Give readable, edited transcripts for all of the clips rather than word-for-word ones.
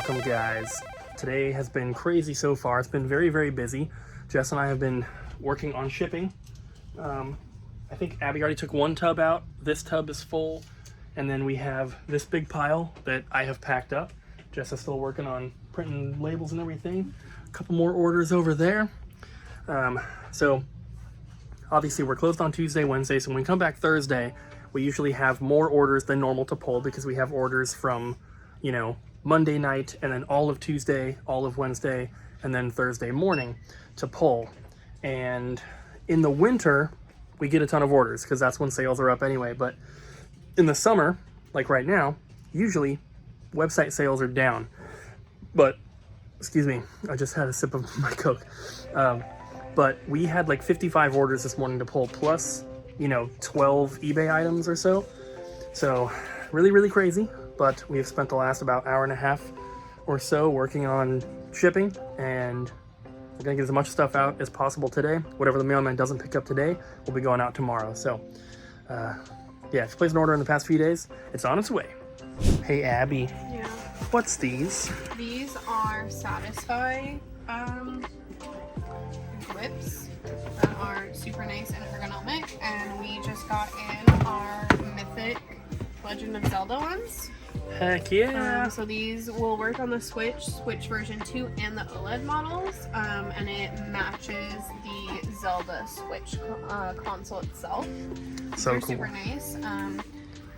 Welcome guys. Today has been crazy so far. It's been very, very busy. Jess and I have been working on shipping. I think Abby already took one tub out. This tub is full. And then we have this big pile that I have packed up. Jess is still working on printing labels and everything. A couple more orders over there. So obviously we're closed on Tuesday, Wednesday. So when we come back Thursday, we usually have more orders than normal to pull because we have orders from, you know, Monday night and then all of Tuesday, all of Wednesday, and then Thursday morning to pull. And in the winter, we get a ton of orders because that's when sales are up anyway. But in the summer, like right now, usually website sales are down. But, excuse me, I just had a sip of my Coke. But we had like 55 orders this morning to pull, plus, you know, 12 eBay items or so. So really, really crazy. But we have spent the last about hour and a half or so working on shipping, and we're gonna get as much stuff out as possible today. Whatever the mailman doesn't pick up today will be going out tomorrow. So yeah, if you placed an order in the past few days, it's on its way. Hey Abby. Yeah. What's these? These are Satisfye whips that are super nice and ergonomic, and we just got in our Mythic Legend of Zelda ones. Heck yeah. So these will work on the Switch version 2 and the OLED models, and it matches the Zelda Switch console itself. So They're cool. super nice.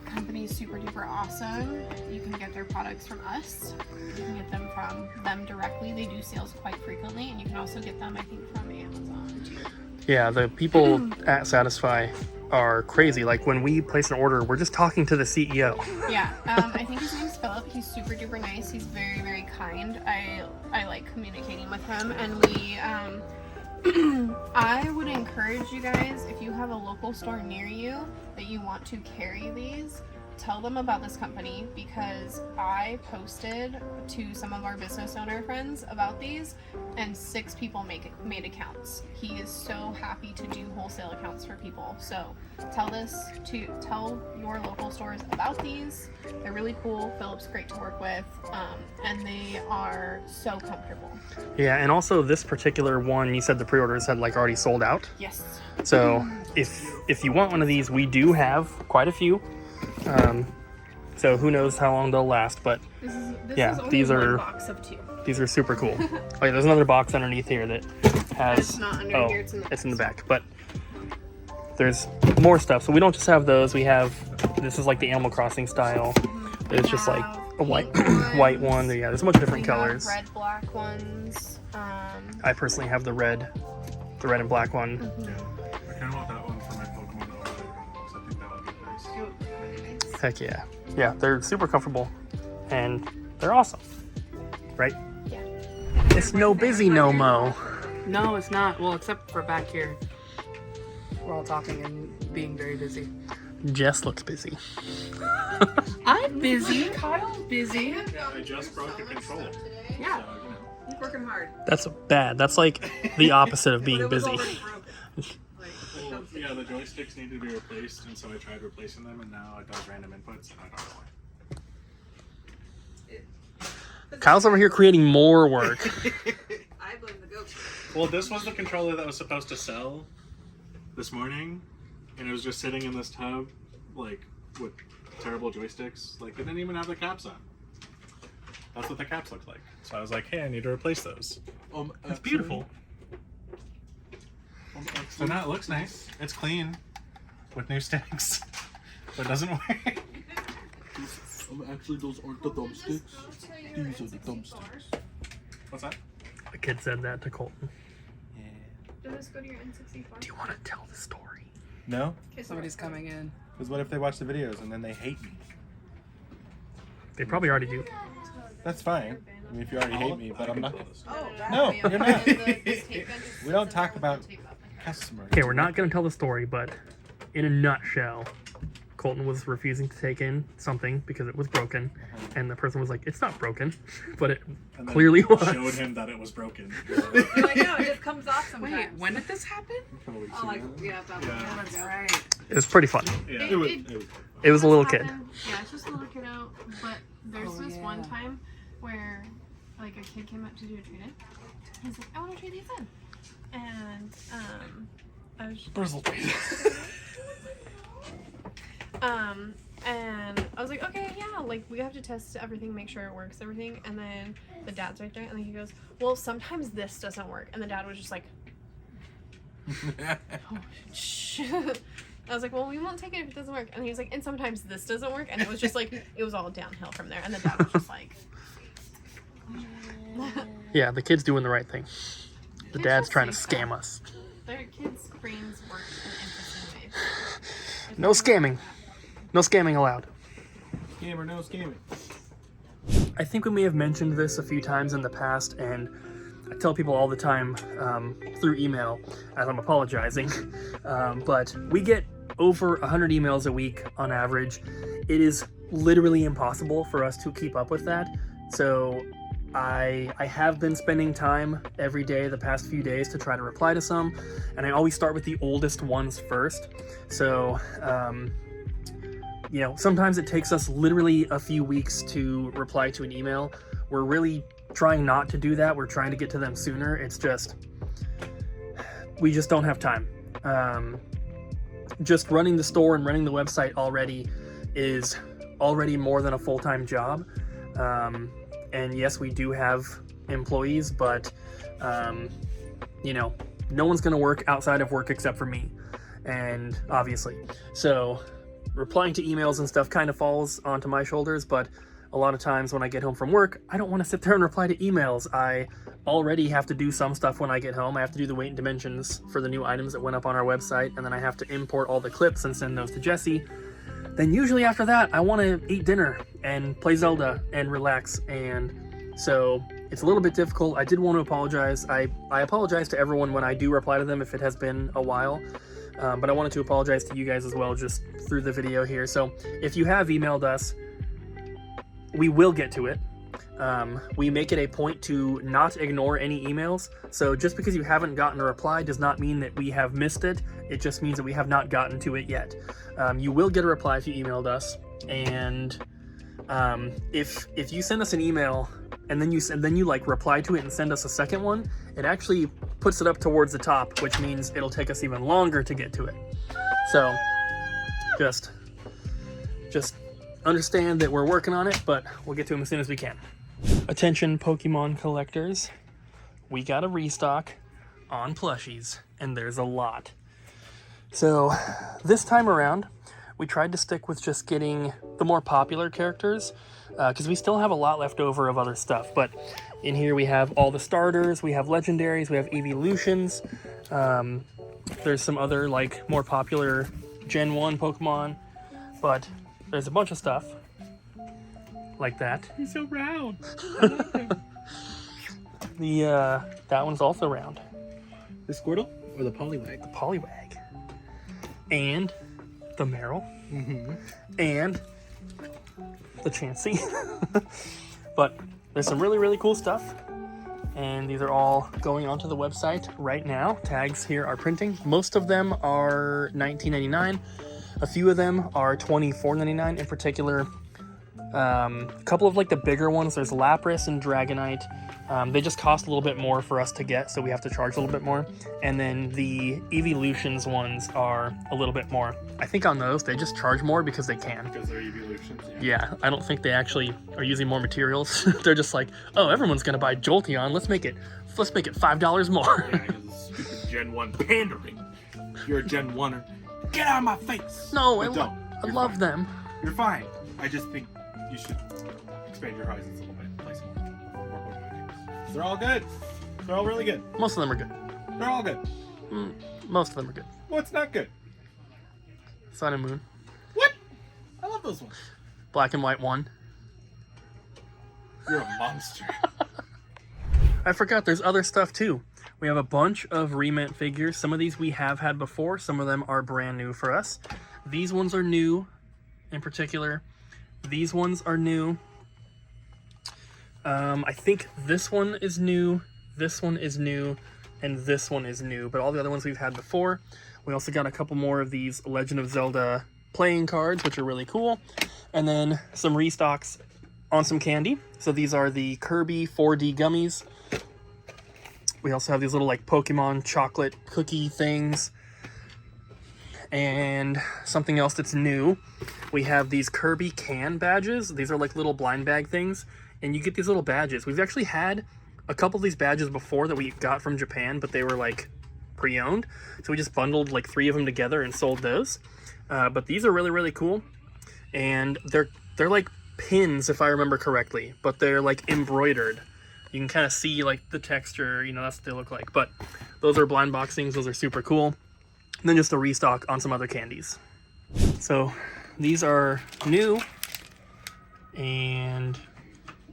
Company is super duper awesome. You can get their products from us. You can get them from them directly. They do sales quite frequently, and you can also get them, I think, from Amazon too. Yeah, the people at Satisfye are crazy. Like when we place an order, we're just talking to the CEO. Yeah, I think his name's Philip. He's super duper nice. He's very, very kind. I like communicating with him, and we I would encourage you guys, if you have a local store near you that you want to carry these, tell them about this company, because I posted to some of our business owner friends about these, and 6 people made accounts. He is so happy to do wholesale accounts for people. So tell your local stores about these. They're really cool. Philip's great to work with, and they are so comfortable. Yeah, and also this particular one, you said the pre-orders had like already sold out. Yes. So if you want one of these, we do have quite a few. So who knows how long they'll last, but This yeah, is only these one are box of 2. these are super cool. Oh yeah, there's another box underneath here that has It's not under here, it's in the back, but there's more stuff. So we don't just have those. We have, this is like the Animal Crossing style. It's just like a white white one. Yeah, there's a bunch of different colors. Red, black ones. I personally have the red and black one. I kind of want that one for my Pokemon overlay because I think that would be nice. Heck yeah. Yeah, they're super comfortable and they're awesome. Right? Yeah. It's no busy no mo. No, it's not. Well, except for back here. We're all talking and being very busy. Jess looks busy. I'm busy. Kyle's busy. Yeah, I just broke the controller. Yeah. So, you know. He's working hard. That's bad. That's like the opposite of being busy. Well, yeah, the joysticks need to be replaced, and so I tried replacing them, and now it does random inputs, and I don't know why. Kyle's over here creating more work. I blame the goat. Well, this was the controller that was supposed to sell this morning, and it was just sitting in this tub, like, with terrible joysticks. Like, they didn't even have the caps on. That's what the caps look like. So I was like, hey, I need to replace those. It's beautiful. So now it looks nice. It's clean with new sticks, but it doesn't work. Actually, those aren't the thumbsticks. These are the thumbsticks. What's that? The kid said that to Colton. Does this go to your N64? Do you want to tell the story? No? Somebody's coming in. Because what if they watch the videos and then they hate me? They probably already do. That's fine. I mean, if you already hate me, but I'm not. Oh, No, you're not. We We don't talk about customers. Okay, we're not going to tell the story, but in a nutshell, Colton was refusing to take in something because it was broken, and the person was like, "It's not broken," but it And then clearly was. Showed him that it was broken. You're like, no, it just comes off sometimes. Wait, when did this happen? Probably Oh, like, yeah, about Yeah. That's right. It was pretty funny. Yeah. It was- It was a little kid. Yeah, it's just a little kid out, but there's this one time where like a kid came up to do a trade-in. He's like, I want to trade these in. And I was and I was like, okay, yeah, like we have to test everything, make sure it works, everything. And then the dad's right there, and then he goes, well, sometimes this doesn't work. And the dad was just like, oh, shh. I was like, well, we won't take it if it doesn't work. And he was like, and sometimes this doesn't work. And it was just like, it was all downhill from there. And the dad was just like, Yeah, the kid's doing the right thing. The dad's trying to scam us. Their kids' brains work in interesting ways. No scamming. No scamming allowed. Scammer, no scamming. I think we may have mentioned this a few times in the past, and I tell people all the time through email as I'm apologizing, but we get over 100 emails a week on average. It is literally impossible for us to keep up with that. So I have been spending time every day the past few days to try to reply to some, and I always start with the oldest ones first. So, you know, sometimes it takes us literally a few weeks to reply to an email. We're really trying not to do that. We're trying to get to them sooner. It's just, we just don't have time. Just running the store and running the website already is already more than a full-time job. And yes, we do have employees, but, you know, no one's going to work outside of work except for me. And obviously, so replying to emails and stuff kind of falls onto my shoulders, but a lot of times when I get home from work, I don't want to sit there and reply to emails. I already have to do some stuff when I get home. I have to do the weight and dimensions for the new items that went up on our website, and then I have to import all the clips and send those to Jesse. Then usually after that, I want to eat dinner and play Zelda and relax, and so it's a little bit difficult. I did want to apologize. I apologize to everyone when I do reply to them if it has been a while. But I wanted to apologize to you guys as well, just through the video here. So if you have emailed us, we will get to it. We make it a point to not ignore any emails. So just because you haven't gotten a reply does not mean that we have missed it. It just means that we have not gotten to it yet. You will get a reply if you emailed us. And if you send us an email and then you like reply to it and send us a second one, it actually puts it up towards the top, which means it'll take us even longer to get to it. So just understand that we're working on it, but we'll get to them as soon as we can. Attention Pokemon collectors, we got a restock on plushies, and there's a lot. So this time around, we tried to stick with just getting the more popular characters, because we still have a lot left over of other stuff. But in here we have all the starters, we have legendaries, we have evolutions. There's some other like more popular Gen 1 Pokemon, but there's a bunch of stuff like that. He's so round. That one's also round. The Squirtle or the Poliwag? The Poliwag. And the Meryl. And the Chansey. But there's some really, really cool stuff. And these are all going onto the website right now. Tags here are printing. Most of them are $19.99. A few of them are $24.99. In particular, a couple of like the bigger ones, there's Lapras and Dragonite. They just cost a little bit more for us to get, so we have to charge a little bit more. And then the Evolutions ones are a little bit more. I think on those, they just charge more because they can. Because they're Evolutions, Yeah, I don't think they actually are using more materials. They're just like, oh, everyone's gonna buy Jolteon. Let's make it $5 more. Yeah, because stupid Gen 1 pandering. You're a Gen 1er. Get out of my face! No, But don't. I You're love fine. them. You're fine. I just think you should expand your horizons a little bit. Play some more Pokemon games. They're all good. They're all really good. Most of them are good. They're all good. Most of them are good. What's not good? Sun and Moon. What? I love those ones. Black and White 1. You're a monster. I forgot there's other stuff too. We have a bunch of Rement figures. Some of these we have had before. Some of them are brand new for us. These ones are new in particular. These ones are new. I think this one is new. This one is new. And this one is new. But all the other ones we've had before. We also got a couple more of these Legend of Zelda playing cards, which are really cool. And then some restocks on some candy. So these are the Kirby 4D gummies. We also have these little like Pokemon chocolate cookie things. And something else that's new, we have these Kirby can badges. These are like little blind bag things, and you get these little badges. We've actually had a couple of these badges before that we got from Japan, but they were like pre-owned. So we just bundled like 3 of them together and sold those. But these are really, really cool. And they're like pins, if I remember correctly, but they're like embroidered. You can kind of see like the texture, you know, that's what they look like. But those are blind box things. Those are super cool. And then just a restock on some other candies. So these are new, and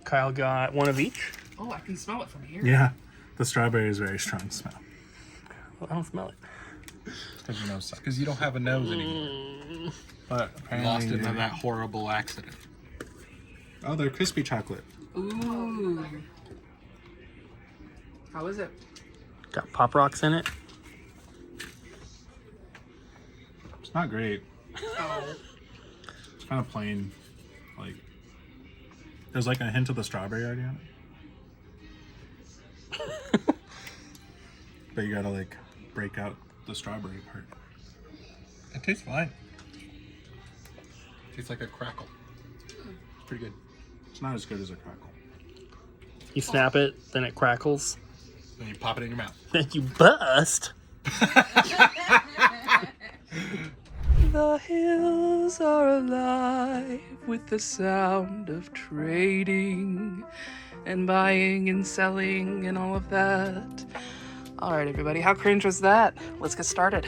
Kyle got 1 of each. Oh, I can smell it from here. Yeah, the strawberry is very strong smell. Well, I don't smell it. Because your nose sucks. Because you don't have a nose anymore. But apparently Lost it in that horrible accident. Oh, they're crispy chocolate. Ooh. How is it? Got Pop Rocks in it. It's not great. Oh. It's kind of plain. Like, there's like a hint of the strawberry already on it. But you gotta like break out the strawberry part. It tastes fine. Tastes like a crackle. It's pretty good. It's not as good as a crackle. You snap it, then it crackles. Then you pop it in your mouth. Then you bust. The hills are alive with the sound of trading and buying and selling and all of that. All right, everybody, how cringe was that? Let's get started.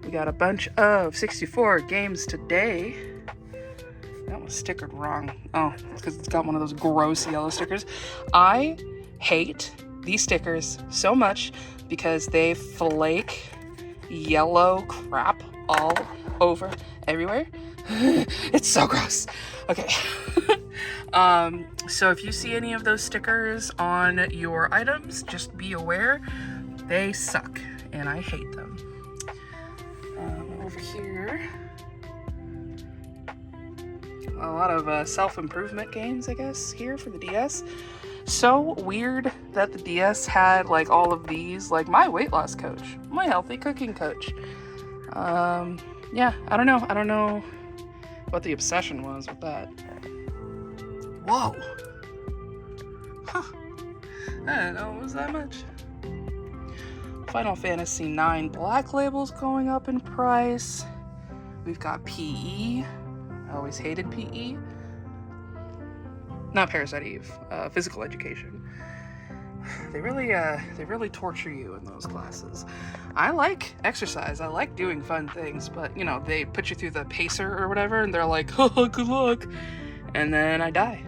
We got a bunch of 64 games today. That was stickered wrong. Oh, it's because it's got one of those gross yellow stickers. I hate these stickers so much because they flake yellow crap all over everywhere. It's so gross. Okay. So if you see any of those stickers on your items, just be aware they suck and I hate them. Over here, a lot of self-improvement games, I guess, here for the DS. So weird that the DS had like all of these, like my weight loss coach, my healthy cooking coach. Yeah, I don't know what the obsession was with that. Whoa. Huh. I didn't know it was that much. Final Fantasy IX Black Label's going up in price. We've got PE. I always hated PE. Not Parasite Eve, physical education. They really torture you in those classes. I like exercise. I like doing fun things, but you know, they put you through the pacer or whatever, and they're like, "Oh, good luck," and then I die.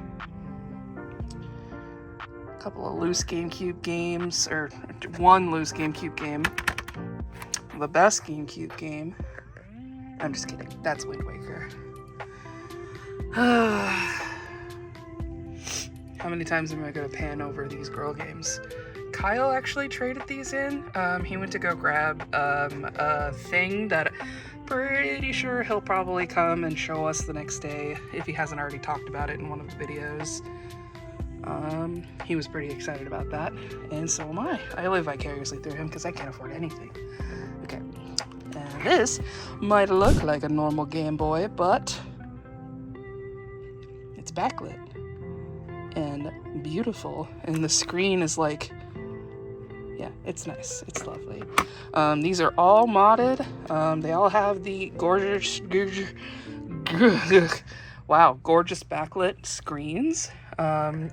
A couple of loose GameCube games, or one loose GameCube game. The best GameCube game. I'm just kidding. That's Wind Waker. How many times am I going to pan over these girl games? Kyle actually traded these in. He went to go grab a thing that pretty sure he'll probably come and show us the next day if he hasn't already talked about it in one of the videos. He was pretty excited about that, and so am I. I live vicariously through him because I can't afford anything. Okay, and this might look like a normal Game Boy, but it's backlit and beautiful, and the screen is like, yeah, it's nice, it's lovely. These are all modded. They all have the gorgeous backlit screens.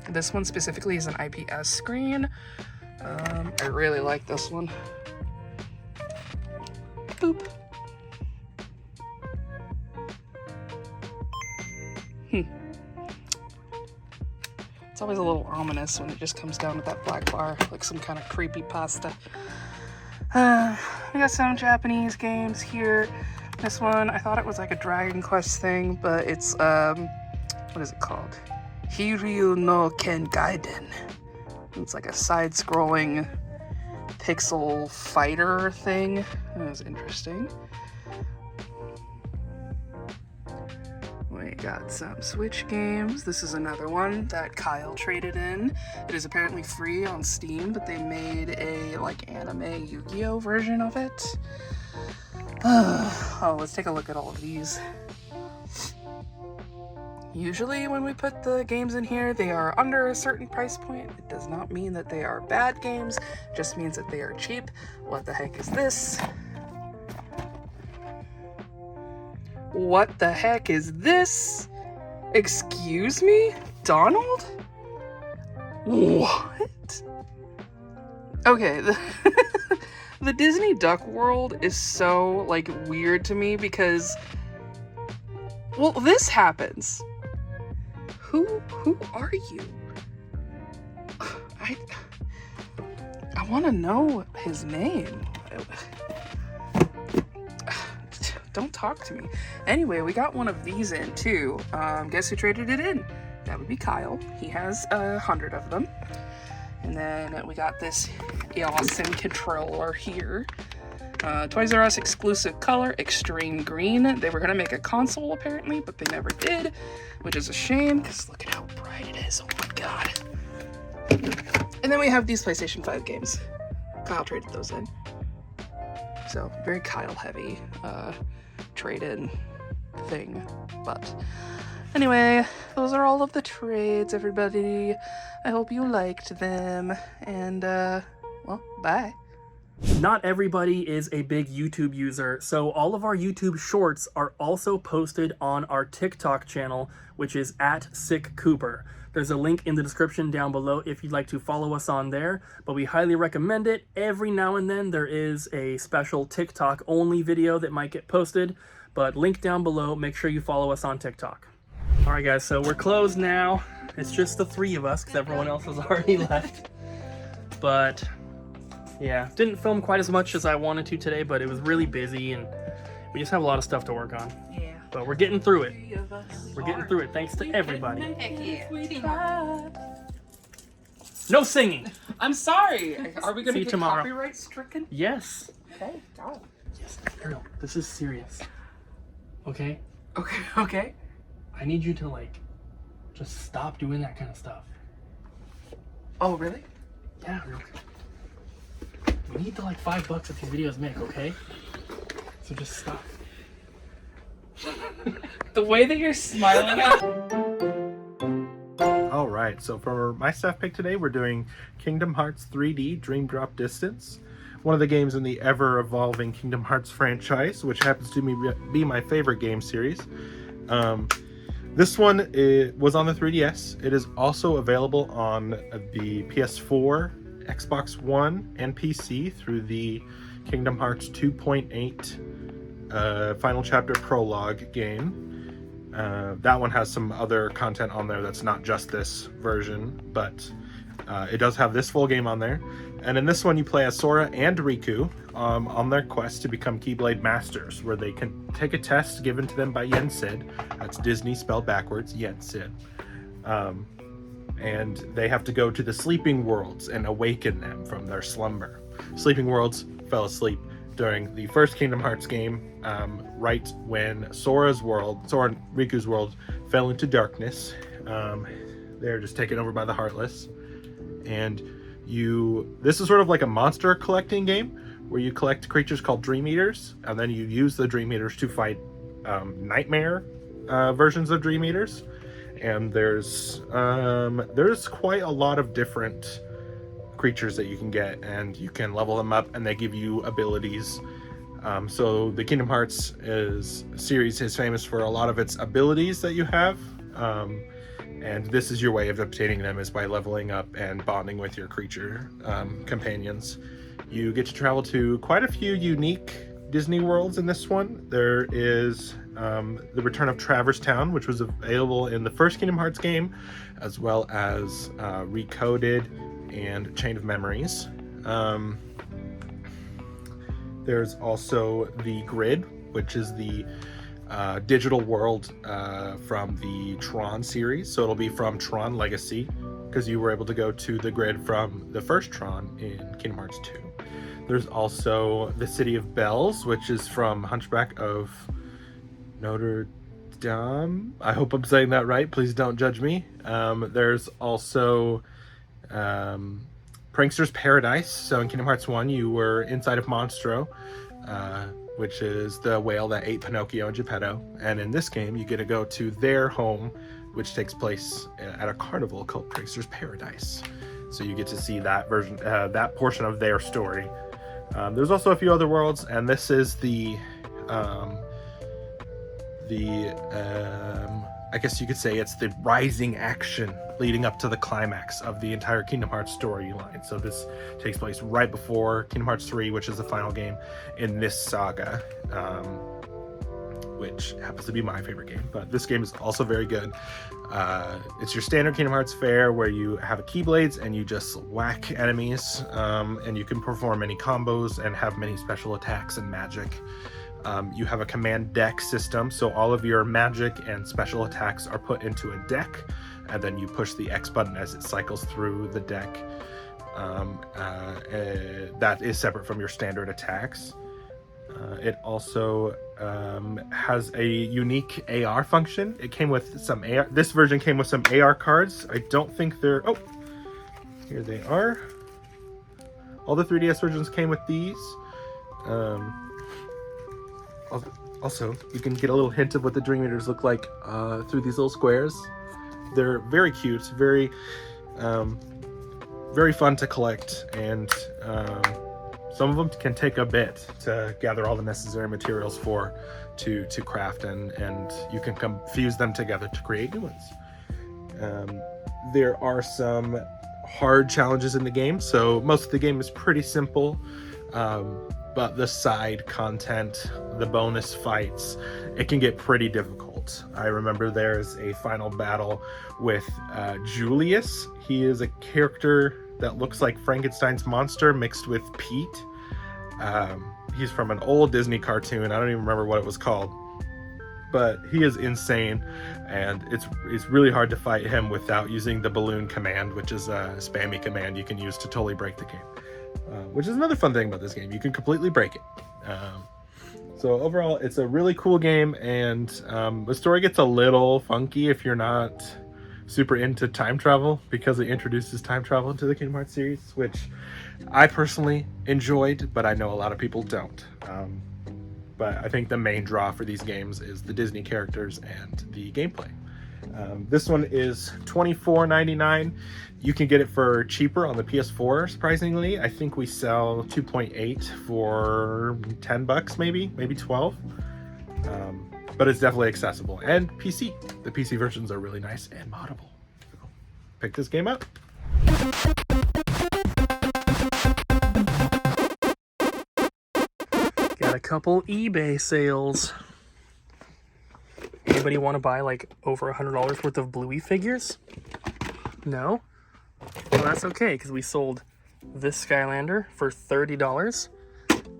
This one specifically is an IPS screen. I really like this one. Boop. It's always a little ominous when it just comes down with that black bar, like some kind of creepy pasta. We got some Japanese games here. This one, I thought it was like a Dragon Quest thing, but it's, what is it called? Hiryu no Ken Gaiden. It's like a side-scrolling pixel fighter thing. It was interesting. Wait. we got some Switch games. This is another one that Kyle traded in. It is apparently free on Steam, but they made a like anime Yu-Gi-Oh version of it. Oh, let's take a look at all of these. Usually when we put the games in here, they are under a certain price point. It does not mean that they are bad games, it just means that they are cheap. What the heck is this? What the heck is this? Excuse me? Donald? What? Okay, the Disney Duck World is so, like, weird to me because, well, this happens. Who are you? I want to know his name. Don't talk to me. Anyway, we got one of these in too. Guess who traded it in? That would be Kyle. He has 100 of them. And then we got this awesome controller here. Toys R Us exclusive color, extreme green. They were gonna make a console apparently, but they never did, which is a shame because look at how bright it is. Oh my god. And then we have these PlayStation 5 games. Kyle traded those in. So very Kyle heavy trade-in thing. But anyway, those are all of the trades, everybody. I hope you liked them. And well, bye. Not everybody is a big YouTube user, so all of our YouTube shorts are also posted on our TikTok channel, which is @SickCooper. There's a link in the description down below if you'd like to follow us on there, but we highly recommend it. Every now and then there is a special TikTok only video that might get posted, but link down below. Make sure you follow us on TikTok. All right guys, so we're closed now. It's just the three of us because everyone else has already left. But yeah, didn't film quite as much as I wanted to today, but it was really busy and we just have a lot of stuff to work on. Yeah. But we're getting through it. We're getting through it thanks to everybody. Heck yeah. No singing! I'm sorry. Are we See gonna you get tomorrow. copyright stricken? Yes. Okay, go. Yes, Ariel, this is serious. Okay? Okay. I need you to like, just stop doing that kind of stuff. Oh, really? Yeah, Ariel. We need the like $5 that these videos make, okay? So just stop. The way that you're smiling at All right, so for my staff pick today, we're doing Kingdom Hearts 3D Dream Drop Distance, one of the games in the ever-evolving Kingdom Hearts franchise, which happens to be my favorite game series. This one was on the 3DS. It is also available on the PS4, Xbox One, and PC through the Kingdom Hearts 2.8 Final Chapter Prologue game. That one has some other content on there that's not just this version, but it does have this full game on there. And in this one you play as Sora and Riku on their quest to become Keyblade Masters, where they can take a test given to them by Yen Sid. That's Disney spelled backwards, Yen Sid. And they have to go to the Sleeping Worlds and awaken them from their slumber. Sleeping Worlds fell asleep during the first Kingdom Hearts game, right when Sora and Riku's world fell into darkness. They're just taken over by the Heartless. And this is sort of like a monster collecting game where you collect creatures called Dream Eaters, and then you use the Dream Eaters to fight nightmare versions of Dream Eaters. And there's quite a lot of different creatures that you can get, and you can level them up and they give you abilities. So the Kingdom Hearts series is famous for a lot of its abilities that you have, and this is your way of obtaining them, is by leveling up and bonding with your creature companions. You get to travel to quite a few unique Disney worlds in this one. There is the Return of Traverse Town, which was available in the first Kingdom Hearts game, as well as Recoded and Chain of Memories. There's also the Grid, which is the digital world from the Tron series. So it'll be from Tron Legacy, because you were able to go to the Grid from the first Tron in Kingdom Hearts 2. There's also the City of Bells, which is from Hunchback of Notre I hope I'm saying that right. Please don't judge me. There's also Prankster's Paradise. So in Kingdom Hearts 1, you were inside of Monstro, which is the whale that ate Pinocchio and Geppetto. And in this game, you get to go to their home, which takes place at a carnival called Prankster's Paradise. So you get to see that version, that portion of their story. There's also a few other worlds, and this is I guess you could say it's the rising action leading up to the climax of the entire Kingdom Hearts storyline. So this takes place right before Kingdom Hearts 3, which is the final game in this saga, which happens to be my favorite game, but this game is also very good. It's your standard Kingdom Hearts fare where you have a Keyblades and you just whack enemies, and you can perform many combos and have many special attacks and magic. You have a command deck system, so all of your magic and special attacks are put into a deck, and then you push the X button as it cycles through the deck. That is separate from your standard attacks. It also has a unique AR function. It came with some AR. This version came with some AR cards. I don't think they're... Oh, here they are. All the 3DS versions came with these. Also, you can get a little hint of what the Dream Eaters look like through these little squares. They're very cute, very fun to collect, and some of them can take a bit to gather all the necessary materials for to craft, and you can fuse them together to create new ones. There are some hard challenges in the game, so most of the game is pretty simple. But the side content, the bonus fights, it can get pretty difficult. I remember there's a final battle with Julius. He is a character that looks like Frankenstein's monster mixed with Pete. He's from an old Disney cartoon. I don't even remember what it was called. But he is insane, and it's really hard to fight him without using the balloon command, which is a spammy command you can use to totally break the game. Which is another fun thing about this game. You can completely break it. So overall, it's a really cool game, and the story gets a little funky if you're not super into time travel, because it introduces time travel into the Kingdom Hearts series, which I personally enjoyed, but I know a lot of people don't. But I think the main draw for these games is the Disney characters and the gameplay. This one is $24.99. You can get it for cheaper on the PS4, surprisingly. I think we sell 2.8 for $10, maybe 12. But it's definitely accessible. And PC. The PC versions are really nice and moddable. So pick this game up. Got a couple eBay sales. Anybody want to buy like over $100 worth of Bluey figures? No? Well, that's okay, because we sold this Skylander for $30,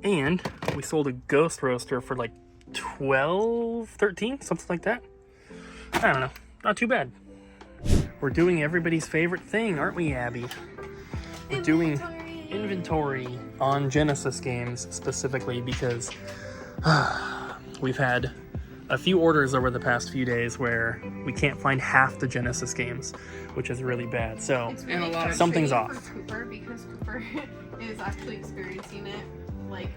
and we sold a Ghost Roaster for like 12, 13, something like that. I don't know. Not too bad. We're doing everybody's favorite thing, aren't we, Abby? We're doing inventory on Genesis games specifically because we've had a few orders over the past few days where we can't find half the Genesis games, which is really bad. So It's really And a lot of something's frustrating off. for Cooper, because Cooper is actually experiencing it like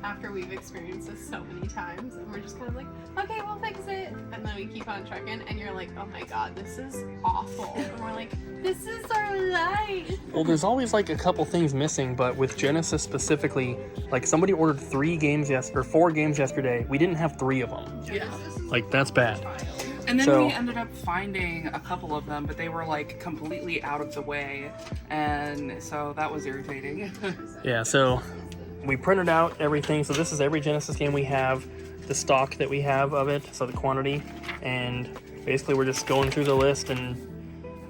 after we've experienced this so many times, and we're just kind of like, okay, we'll fix it, and then we keep on trucking, and you're like, oh my god, this is awful, and we're like, this is our life. Well, there's always like a couple things missing, but with Genesis specifically, like somebody ordered 4 games yesterday. We didn't have 3 of them. Yeah. Like, that's bad. And then So- we ended up finding a couple of them, but they were like completely out of the way, and so that was irritating. Yeah, so we printed out everything. So this is every Genesis game we have, the stock that we have of it, so the quantity, and basically we're just going through the list and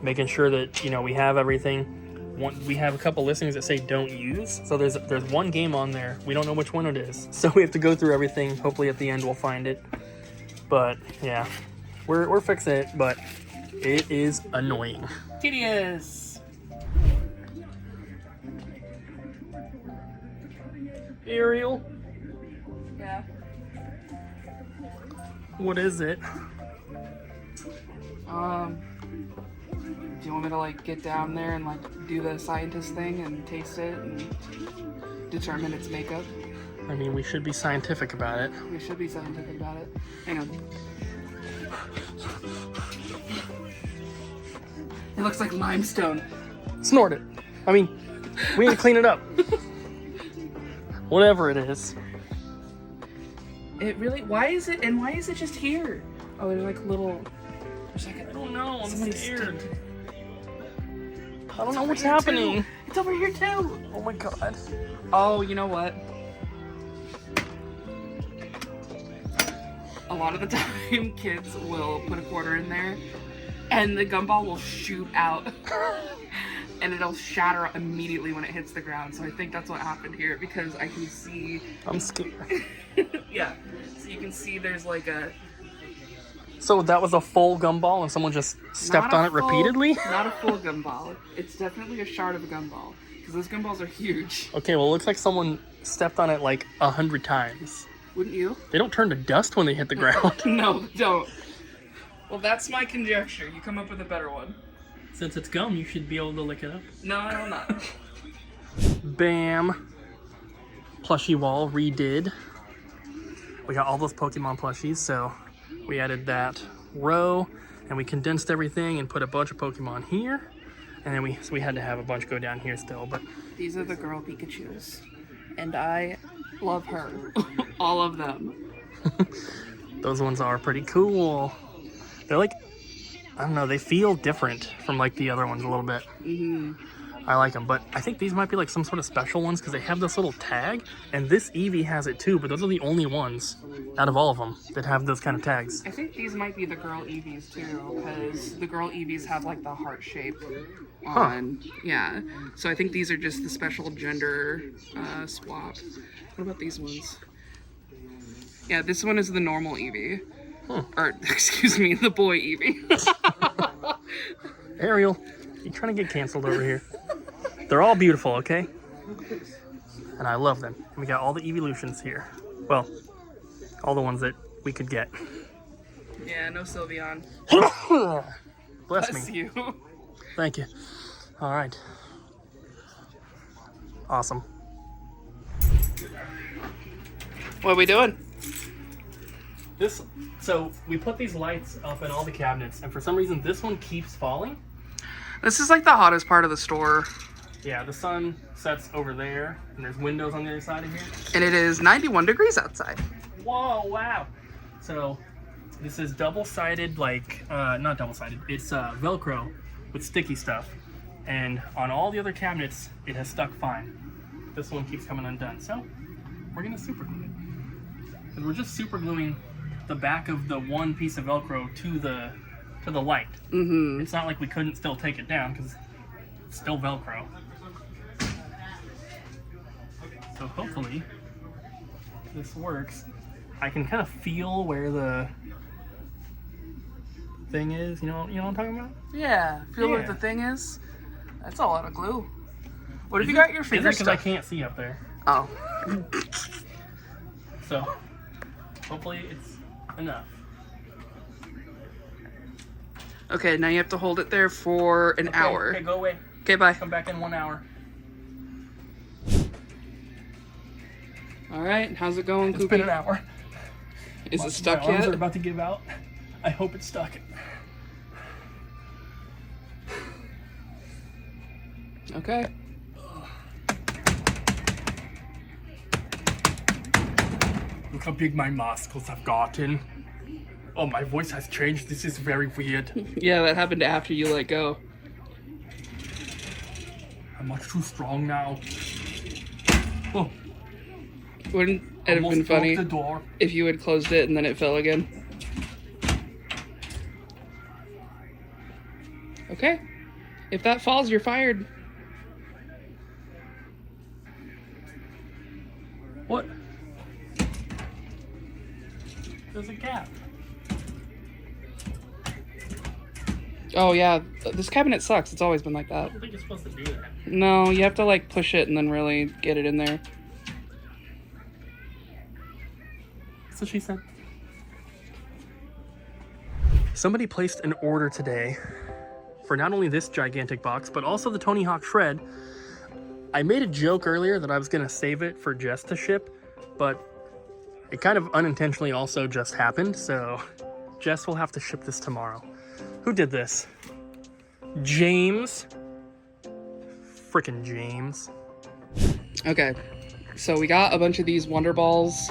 making sure that, you know, we have everything. We have a couple listings that say don't use, so there's one game on there. We don't know which one it is, so we have to go through everything. Hopefully at the end we'll find it. But yeah, we're fixing it, but it is annoying. Tedious. Ariel, Yeah. What is it? Do you want me to like get down there and like do the scientist thing and taste it and determine its makeup? I mean, we should be scientific about it. We should be scientific about it. Hang on. It looks like limestone. Snort it. I mean, we need to clean it up. Whatever it is. It really, why is it just here? Oh, there's like little, there's like I don't know, I'm somebody scared. stuck. I don't know what's Here, happening. too. It's over here too. Oh my god. Oh, you know what? A lot of the time, kids will put a quarter in there, and the gumball will shoot out, and it'll shatter immediately when it hits the ground. So I think that's what happened here, because I can see. I'm scared. Yeah. So you can see there's like a. So that was a full gumball and someone just stepped on it repeatedly? Not a full gumball. It's definitely a shard of a gumball, because those gumballs are huge. Okay, well, it looks like someone stepped on it like 100 times. Wouldn't you? They don't turn to dust when they hit the ground. No, they don't. Well, that's my conjecture. You come up with a better one. Since it's gum, you should be able to lick it up. No, I will not. Bam. Plushie wall redid. We got all those Pokemon plushies, so we added that row, and we condensed everything and put a bunch of Pokemon here. And then we had to have a bunch go down here still, but These are the girl Pikachus, and I love her. All of them. those ones are pretty cool. They're like, I don't know, they feel different from like the other ones a little bit. Mm-hmm. I like them, but I think these might be like some sort of special ones because they have this little tag, and this Eevee has it too, but those are the only ones out of all of them that have those kind of tags. I think these might be the girl Eevees too, because the girl Eevees have like the heart shape on. Yeah. So I think these are just the special gender swap. What about these ones? Yeah, this one is the normal Eevee. Or, excuse me, the boy Eevee. Ariel, you trying to get canceled over here? They're all beautiful, okay? And I love them. And we got all the evolutions here. Well, all the ones that we could get. Yeah, no Sylveon. Bless Bless me. you. Thank you. All right. Awesome. What are we doing? So we put these lights up in all the cabinets, and for some reason this one keeps falling. This is like the hottest part of the store. Yeah, the sun sets over there, and there's windows on the other side of here. And it is 91 degrees outside. Whoa, wow. So this is double-sided, like, not double-sided, it's Velcro with sticky stuff. And on all the other cabinets, it has stuck fine. This one keeps coming undone. So we're gonna super glue it. And we're just super gluing the back of the one piece of Velcro to the light. Mm-hmm. It's not like we couldn't still take it down because it's still Velcro. So hopefully this works. I can kind of feel where the thing is. You know what I'm talking about? Yeah, feel what Yeah. the thing is. That's a lot of glue. What have you got your Is fingers because I stuck? can't see up there. Oh. So hopefully it's enough. Okay, now you have to hold it there for an hour. Okay, go away. Okay, bye. Come back in 1 hour. All right, how's it going, It's been an Koopy? hour. Is it stuck My arms are yet? about to give out. I hope it's stuck. Okay. Look how big my muscles have gotten. Oh, my voice has changed. This is very weird. Yeah, that happened after you let go. I'm much too strong now. Oh, Wouldn't it have almost been funny broke the door. if you had closed it and then it fell again? Okay. If that falls, you're fired. What? There's a gap. Oh yeah, this cabinet sucks. It's always been like I that. don't think you're supposed to do that. No, you have to like push it and then really get it in there. So she said. Somebody placed an order today for not only this gigantic box, but also the Tony Hawk Shred. I made a joke earlier that I was going to save it for Jess to ship, but it kind of unintentionally also just happened, so Jess will have to ship this tomorrow. Who did this? James. Frickin' James. Okay, so we got a bunch of these Wonderballs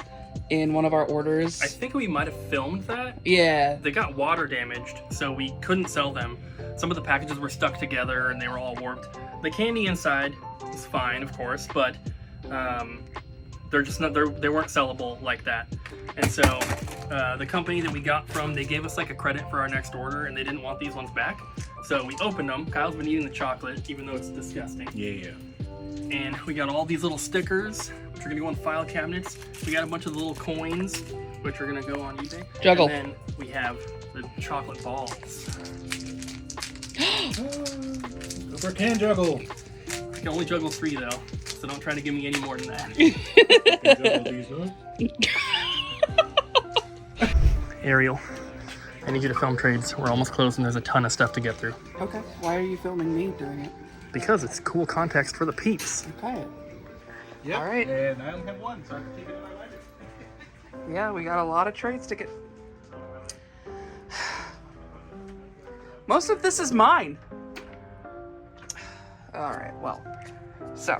in one of our orders. I think we might have filmed that. Yeah. They got water damaged, so we couldn't sell them. Some of the packages were stuck together and they were all warped. The candy inside is fine, of course, but they're just not, they weren't sellable like that. And so the company that we got from, they gave us like a credit for our next order and they didn't want these ones back. So we opened them. Kyle's been eating the chocolate, even though it's disgusting. Yeah. And we got all these little stickers, which are gonna go in file cabinets. We got a bunch of the little coins, which are gonna go on eBay. Juggle. And then we have the chocolate balls. Super can juggle. I can only juggle 3 though, so don't try to give me any more than that. Ariel, I need you to film trades. We're almost closed and there's a ton of stuff to get through. Okay, why are you filming me doing it? Because it's cool context for the peeps. Okay. Yep. All right. And I only have one, so I can keep it in my library. Yeah, we got a lot of trades to get. Most of this is mine. All right, well, so,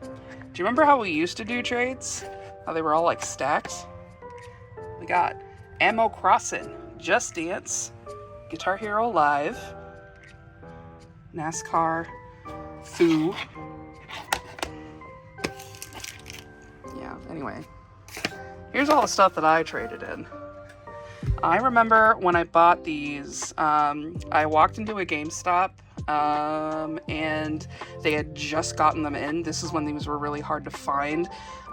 do you remember how we used to do trades? How they were all like stacked? We got Ammo Crossin', Just Dance, Guitar Hero Live, NASCAR, Foo. Yeah, anyway. Here's all the stuff that I traded in. I remember when I bought these, I walked into a GameStop, and they had just gotten them in. This is when these were really hard to find.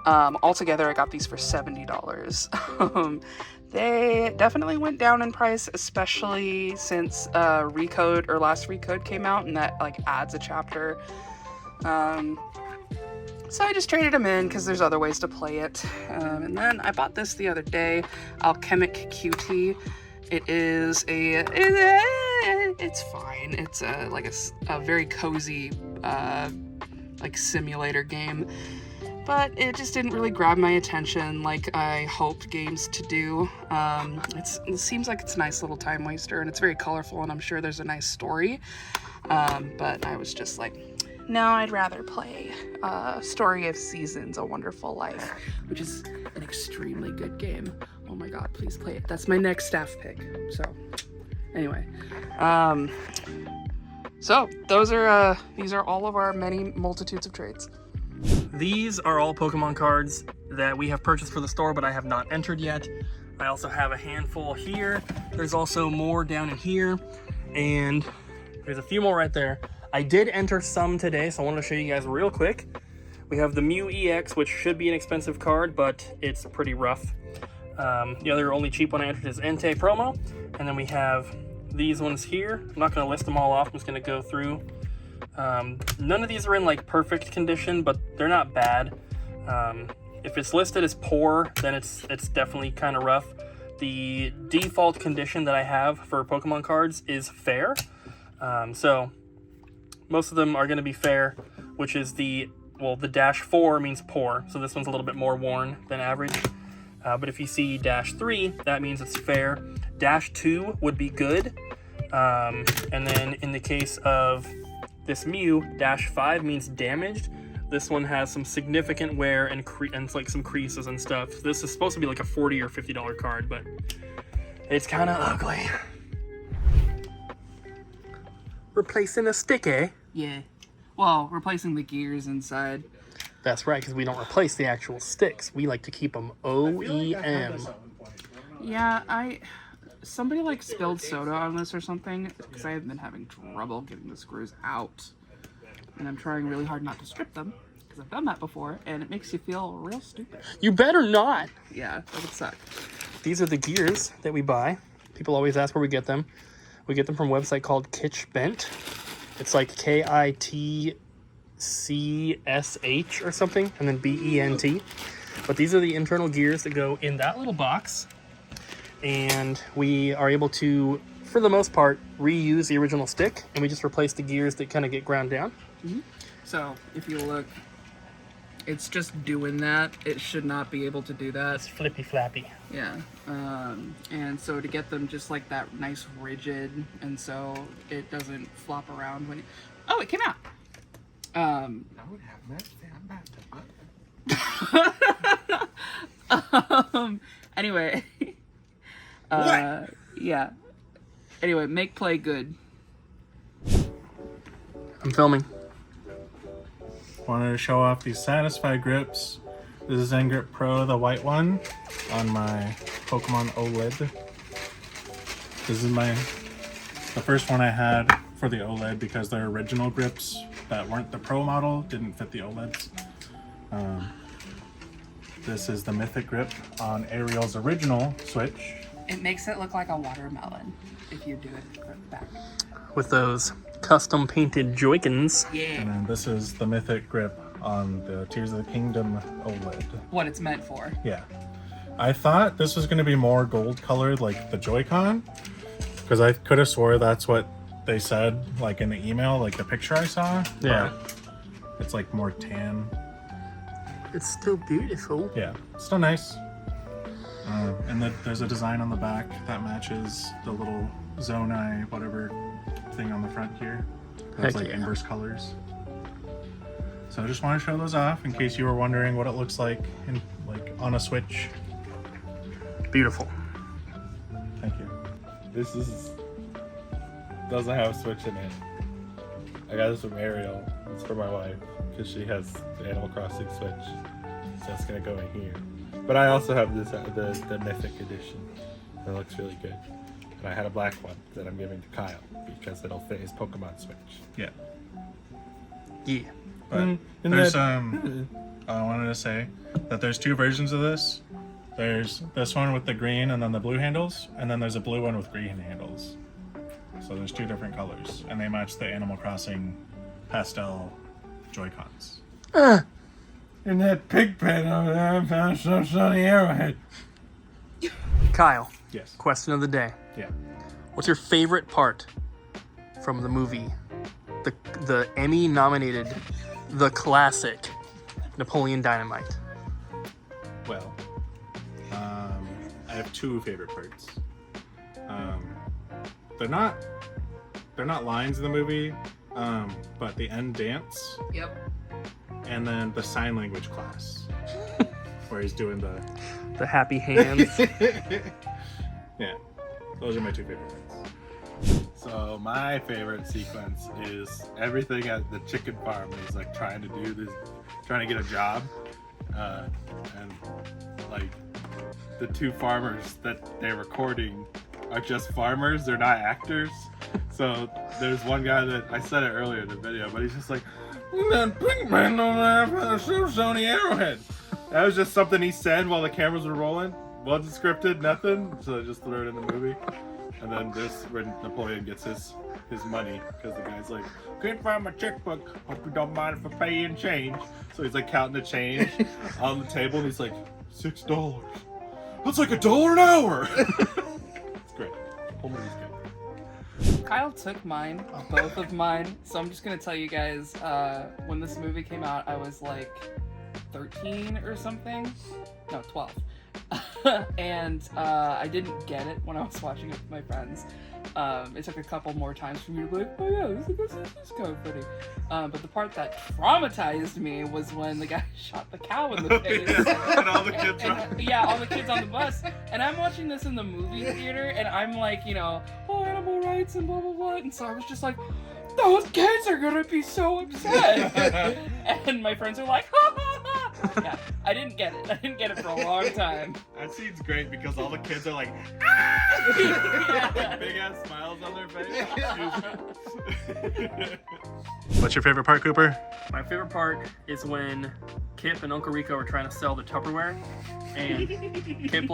Altogether, I got these for $70. They definitely went down in price, especially since Recode or Last Recode came out, and that like adds a chapter. So I just traded them in because there's other ways to play it. And then I bought this the other day, Alchemic QT. It is it's fine. It's like a very cozy like simulator game. But it just didn't really grab my attention like I hoped games to do. It seems like it's a nice little time waster, and it's very colorful, and I'm sure there's a nice story. But I was just like, no, I'd rather play Story of Seasons, A Wonderful Life, which is an extremely good game. Oh my god, please play it. That's my next staff pick. So, anyway. So, these are all of our many multitudes of trades. These are all Pokemon cards that we have purchased for the store, but I have not entered yet. I also have a handful here. There's also more down in here, and there's a few more right there. I did enter some today, so I wanted to show you guys real quick. We have the Mew EX, which should be an expensive card, but it's pretty rough. The other only cheap one I entered is Entei Promo, and then we have these ones here. I'm not going to list them all off, I'm just going to go through. None of these are in like perfect condition, but they're not bad. If it's listed as poor, then it's definitely kind of rough. The default condition that I have for Pokemon cards is fair. So most of them are going to be fair, which is the -4 means poor. So this one's a little bit more worn than average. But if you see -3, that means it's fair. -2 would be good. And then in the case of this Mew, -5 means damaged. This one has some significant wear and like some creases and stuff. This is supposed to be like a $40 or $50 card, but it's kind of ugly. Replacing a stick, eh? Yeah. Well, replacing the gears inside. That's right, because we don't replace the actual sticks. We like to keep them OEM. Yeah, somebody like spilled soda on this or something, because I have been having trouble getting the screws out. And I'm trying really hard not to strip them, because I've done that before, and it makes you feel real stupid. You better not! Yeah, that would suck. These are the gears that we buy. People always ask where we get them. We get them from a website called Kitsch Bent. It's like KITCSH or something, and then BENT. But these are the internal gears that go in that little box. And we are able to for the most part, reuse the original stick, and we just replace the gears that kind of get ground down. So if you look, it's just doing that. It should not be able to do that. It's flippy flappy. Yeah. And so to get them just like that nice rigid, and so it doesn't flop around when. Oh, it came out. Anyway. Yeah. Anyway, make play good. I'm filming. Wanted to show off these Satisfye grips. This is N-Grip Pro, the white one, on my Pokemon OLED. This is the first one I had for the OLED because their original grips that weren't the Pro model didn't fit the OLEDs. This is the Mythic grip on Ariel's original Switch. It makes it look like a watermelon if you do it back. With those custom painted Joy-Cons. Yeah. And then this is the Mythic grip on the Tears of the Kingdom OLED. What it's meant for. Yeah. I thought this was going to be more gold colored like the Joy-Con, because I could have swore that's what they said like in the email, like the picture I saw. Yeah. But it's like more tan. It's still beautiful. Yeah, still nice. And there's a design on the back that matches the little Zonai whatever thing on the front here. That's Heck like yeah. inverse colors. So I just want to show those off in case you were wondering what it looks like in on a Switch. Beautiful. Thank you. This doesn't have a Switch in it. I got this from Ariel. It's for my wife because she has the Animal Crossing Switch, so it's gonna go in here. But I also have this the Mythic edition. That looks really good. And I had a black one that I'm giving to Kyle because it'll fit his Pokemon Switch. Yeah. Yeah. But there's I wanted to say that there's two versions of this. There's this one with the green and then the blue handles, and then there's a blue one with green handles. So there's two different colors, and they match the Animal Crossing pastel Joy-Cons. In that pig pen over there, I found some sunny arrowhead. Kyle, Yes. question of the day. Yeah. What's your favorite part from the movie? The Emmy-nominated, the classic Napoleon Dynamite. Well, I have two favorite parts. They're not lines in the movie, but the end dance. Yep. And then the sign language class, where he's doing The happy hands. yeah, those are my two favorite parts. So my favorite sequence is everything at the chicken farm is like trying to get a job, and like the two farmers that they're recording are just farmers, they're not actors. So there's one guy that I said it earlier in the video, but he's just like, that pink man over there found a Sony arrowhead. That was just something he said while the cameras were rolling. Wasn't scripted, nothing. So I just threw it in the movie. And then this where Napoleon gets his money, because the guy's like, can't find my checkbook. Hope you don't mind if I pay you in change. So he's like counting the change on the table, and he's like, $6. That's like $1 an hour. It's great. Whole movie's good. Kyle took mine, both of mine. So I'm just gonna tell you guys, when this movie came out, I was like 13 or something. No, 12. And I didn't get it when I was watching it with my friends. It took a couple more times for me to be like, oh yeah, this is kind of funny. But the part that traumatized me was when the guy shot the cow in the face. And all the kids yeah, all the kids on the bus. And I'm watching this in the movie theater, and I'm like, oh, animal rights and blah, blah, blah. And so I was just like, those kids are gonna be so upset. And my friends are like, ha ha ha. Yeah, I didn't get it. I didn't get it for a long time. That scene's great because all the kids are like, Yeah. big ass smiles on their face. What's your favorite part, Cooper? My favorite part is when Kip and Uncle Rico are trying to sell the Tupperware, and Kip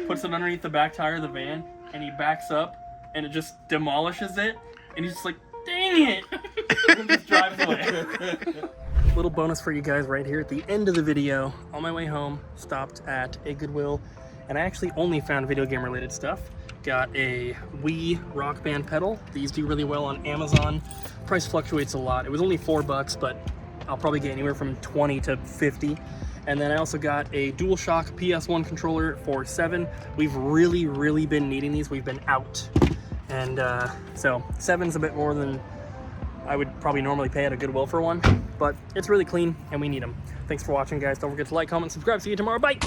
puts it underneath the back tire of the van, and he backs up, and it just demolishes it, and he's just like, dang it! And just drives away. Little bonus for you guys right here at the end of the video. On my way home, stopped at a Goodwill, and I actually only found video game related stuff. Got a Wii Rock Band pedal. These do really well on Amazon. Price fluctuates a lot. It was only $4, but I'll probably get anywhere from 20 to 50. And then I also got a DualShock PS1 controller for $7. We've really been needing these. We've been out. And so $7's a bit more than I would probably normally pay at a Goodwill for one, but it's really clean and we need them. Thanks for watching, guys. Don't forget to like, comment, subscribe. See you tomorrow. Bye.